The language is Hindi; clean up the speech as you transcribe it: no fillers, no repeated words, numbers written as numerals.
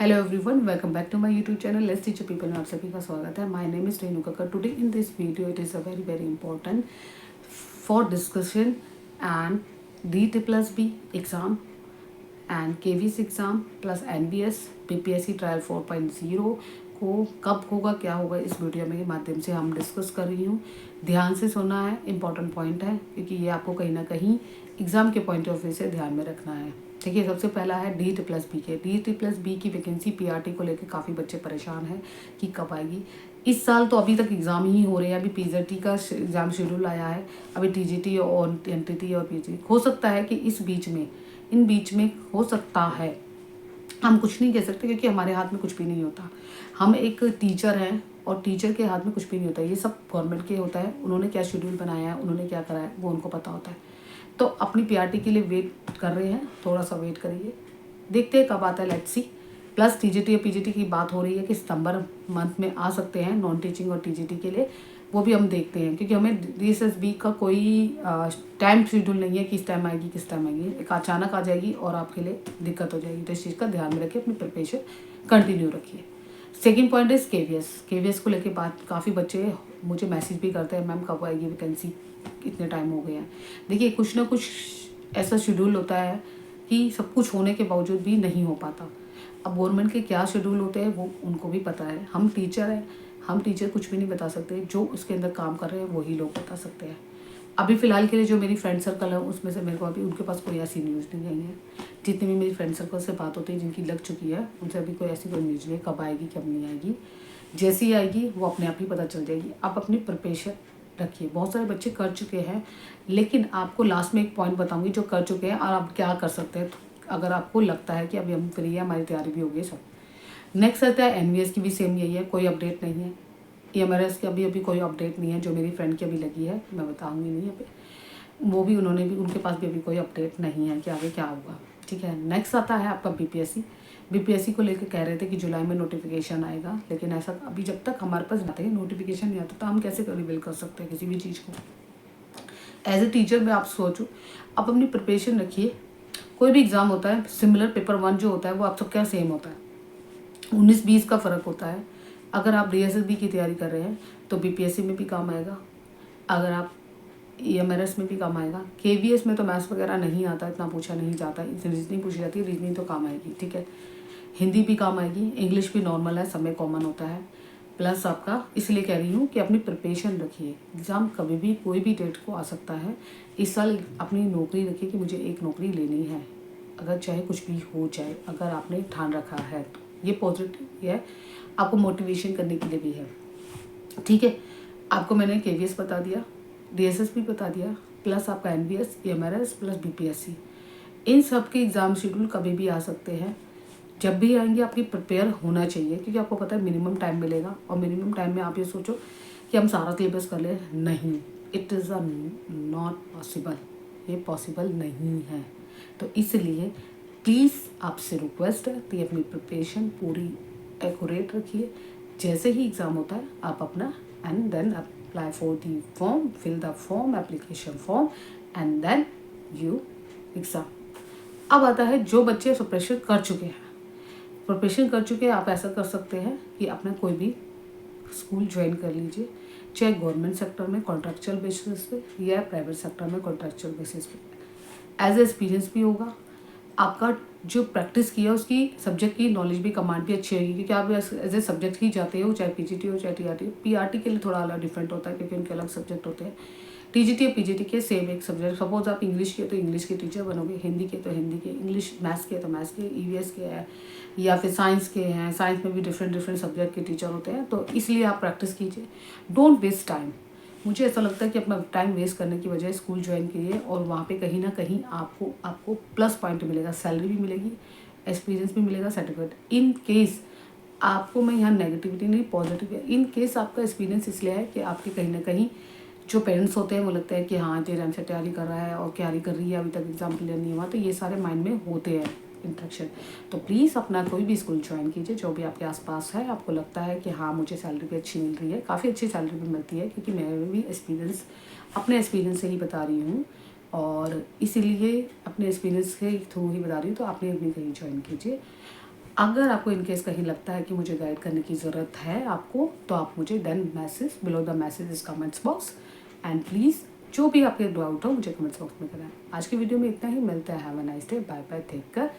Hello everyone, welcome back to my YouTube channel Let's Teach People में आप सभी का स्वागत है। My name is Renu Kakkar. Today in this video it is a very very important for discussion and D plus B exam and KVS exam plus NBS BPSC trial 4.0 को कब होगा, क्या होगा, इस वीडियो में के माध्यम से हम डिस्कस कर रही हूँ। ध्यान से सुनना है, इंपॉर्टेंट पॉइंट है, क्योंकि ये आपको कहीं ना कहीं एग्ज़ाम के पॉइंट ऑफ व्यू से ध्यान में रखना है। देखिए, सबसे पहला है डी प्लस बी की वैकेंसी पीआरटी को लेकर काफ़ी बच्चे परेशान हैं कि कब आएगी। इस साल तो अभी तक एग्ज़ाम ही हो रहे हैं। अभी पीजीटी का एग्ज़ाम शेड्यूल आया है, अभी टीजीटी और एनटीटी और पीजी। हो सकता है कि इन बीच में हो सकता है, हम कुछ नहीं कह सकते क्योंकि हमारे हाथ में कुछ भी नहीं होता। हम एक टीचर हैं और टीचर के हाथ में कुछ भी नहीं होता। ये सब गवर्नमेंट के होता है। उन्होंने क्या शेड्यूल बनाया है, उन्होंने क्या करा है, वो उनको पता होता है। तो अपनी पीआरटी के लिए वेट कर रहे हैं, थोड़ा सा वेट करिए, देखते हैं कब आता है, लेट्स सी। प्लस टीजीटी और पीजीटी की बात हो रही है कि सितंबर मंथ में आ सकते हैं नॉन टीचिंग और टीजीटी के लिए। वो भी हम देखते हैं, क्योंकि हमें डीएसएसबी का कोई टाइम शेड्यूल नहीं है कि किस टाइम आएगी, किस टाइम आएगी। एक अचानक आ जाएगी और आपके लिए दिक्कत हो जाएगी। तो इस चीज़ का ध्यान में रखिए, अपनी प्रिपरेशन कंटिन्यू रखिए। सेकेंड पॉइंट इज केवीएस को लेके बात, काफ़ी बच्चे मुझे मैसेज भी करते हैं, मैम कब आएगी वैकेंसी, इतने टाइम हो गए हैं। देखिए, कुछ ना कुछ ऐसा शेड्यूल होता है कि सब कुछ होने के बावजूद भी नहीं हो पाता। अब गवर्नमेंट के क्या शेड्यूल होते हैं वो उनको भी पता है। हम टीचर हैं, हम टीचर कुछ भी नहीं बता सकते। जो उसके अंदर काम कर रहे हैं वही लोग बता सकते हैं। अभी फ़िलहाल के लिए जो मेरी फ्रेंड सर्कल है उसमें से मेरे को अभी उनके पास कोई ऐसी न्यूज़ नहीं आई है। जितनी भी मेरी फ्रेंड सर्कल से बात होती है जिनकी लग चुकी है, उनसे अभी कोई ऐसी कोई न्यूज़ नहीं है। कब आएगी कब नहीं आएगी, जैसी आएगी वो अपने आप ही पता चल जाएगी। आप अपनी प्रिपरेशन रखिए। बहुत सारे बच्चे कर चुके हैं, लेकिन आपको लास्ट में एक पॉइंट बताऊंगी जो कर चुके हैं और आप क्या कर सकते हैं अगर आपको लगता है कि अभी हम फ्री है, हमारी तैयारी भी हो गई सब। नेक्स्ट आता है एनवीएस की भी सेम यही है, कोई अपडेट नहीं है। ईएमआरएस की अभी कोई अपडेट नहीं है। जो मेरी फ्रेंड की अभी लगी है, मैं बताऊंगी नहीं अभी, वो भी उनके पास भी अभी कोई अपडेट नहीं है कि आगे क्या होगा। ठीक है। नेक्स्ट आता है आपका बीपीएससी को लेकर कह रहे थे कि जुलाई में नोटिफिकेशन आएगा, लेकिन ऐसा अभी जब तक हमारे पास जाते हैं नोटिफिकेशन नहीं आता तो हम कैसे रिवील कर सकते हैं किसी भी चीज़ को। एज ए टीचर में आप सोचो, आप अपनी प्रिपरेशन रखिए। कोई भी एग्ज़ाम होता है, सिमिलर पेपर 1 जो होता है वो आप सब क्या सेम होता है, 19-20 का फ़र्क होता है। अगर आप डीएसएसबी की तैयारी कर रहे हैं तो बीपीएससी में भी काम आएगा, अगर आप ईएमआरएस में भी काम आएगा। केवीएस में तो मैथ्स वगैरह नहीं आता, इतना पूछा नहीं जाता, रीजनिंग पूछी जाती है, रीजनिंग तो काम आएगी। ठीक है। हिंदी भी काम आएगी, इंग्लिश भी नॉर्मल है, सब में कॉमन होता है। प्लस आपका, इसलिए कह रही हूँ कि अपनी प्रिपरेशन रखिए। एग्ज़ाम कभी भी कोई भी डेट को आ सकता है। इस साल अपनी नौकरी रखिए कि मुझे एक नौकरी लेनी है, अगर चाहे कुछ भी हो जाए। अगर आपने ठान रखा है तो ये पॉजिटिव है, आपको मोटिवेशन करने के लिए भी है। ठीक है। आपको मैंने केवीएस बता दिया, डीएसएस भी बता दिया, प्लस आपका एनबीएस, ईएमआरएस प्लस बीपीएससी। इन सब के एग्ज़ाम शेड्यूल कभी भी आ सकते हैं। जब भी आएंगे आपकी प्रिपेयर होना चाहिए, क्योंकि आपको पता है मिनिमम टाइम मिलेगा। और मिनिमम टाइम में आप ये सोचो कि हम सारा सिलेबस कर लें, नहीं, it is a not possible, ये पॉसिबल नहीं है। तो इसलिए प्लीज़ आपसे रिक्वेस्ट है कि अपनी प्रिपरेशन पूरी एक्यूरेट रखिए। जैसे ही एग्ज़ाम होता है आप अपना and then apply for the form, fill the form, application form and then you exam. अब आता है जो बच्चे प्रिपरेशन कर चुके हैं, आप ऐसा कर सकते हैं कि अपना कोई भी स्कूल ज्वाइन कर लीजिए, चाहे गवर्नमेंट सेक्टर में कॉन्ट्रैक्चुअल बेसिस पे या प्राइवेट सेक्टर में कॉन्ट्रैक्चुअल बेसिस पे। एज एक्सपीरियंस भी होगा आपका, जो प्रैक्टिस किया उसकी सब्जेक्ट की नॉलेज भी, कमांड भी अच्छी होगी, क्योंकि आप एज ए सब्जेक्ट ही जाते हो, चाहे पीजीटी हो चाहे टीआरटी हो। पीआरटी के लिए थोड़ा अलग डिफरेंट होता है क्योंकि उनके अलग सब्जेक्ट होते हैं। टीजीटी और पीजीटी के सेम एक सब्जेक्ट। सपोज आप इंग्लिश के तो इंग्लिश के टीचर बनोगे, हिंदी के तो हिंदी के, इंग्लिश मैथ्स के तो मैथ्स के, ईवीएस के है या फिर साइंस के हैं, साइंस में भी डिफरेंट सब्जेक्ट के टीचर होते हैं। तो इसलिए आप प्रैक्टिस कीजिए, डोंट वेस्ट टाइम। मुझे ऐसा लगता है कि अपना टाइम वेस्ट करने की बजाय स्कूल ज्वाइन कीजिए, और वहाँ पे कहीं ना कहीं आपको प्लस पॉइंट मिलेगा, सैलरी भी मिलेगी, एक्सपीरियंस भी मिलेगा, सर्टिफिकेट। इन केस आपको, मैं यहाँ नेगेटिविटी नहीं, पॉजिटिव है, इन केस आपका एक्सपीरियंस इसलिए है कि आपके कहीं ना कहीं जो पेरेंट्स होते हैं वो लगता है कि हाँ तेरे से तैयारी कर रहा है और तैयारी कर रही है, अभी तक एग्जाम क्लियर नहीं हुआ, तो ये सारे माइंड में होते हैं इंट्रैक्शन। तो प्लीज़ अपना कोई भी स्कूल ज्वाइन कीजिए जो भी आपके आसपास है, आपको लगता है कि हाँ मुझे सैलरी भी अच्छी मिल रही है, काफ़ी अच्छी सैलरी भी मिलती है, क्योंकि मैं भी अपने एक्सपीरियंस से ही बता रही हूँ, और इसीलिए अपने एक्सपीरियंस के थ्रू ही बता रही हूँ। तो आपने अपनी कहीं ज्वाइन कीजिए। अगर आपको इनकेस कहीं लगता है कि मुझे गाइड करने की ज़रूरत है आपको, तो आप मुझे then message below the message इस कमेंट्स बॉक्स, एंड प्लीज़ जो भी आपके डाउट हो मुझे कमेंट्स बॉक्स में कराएं। आज की वीडियो में इतना ही, मिलता है। Have a nice day, bye bye, take care.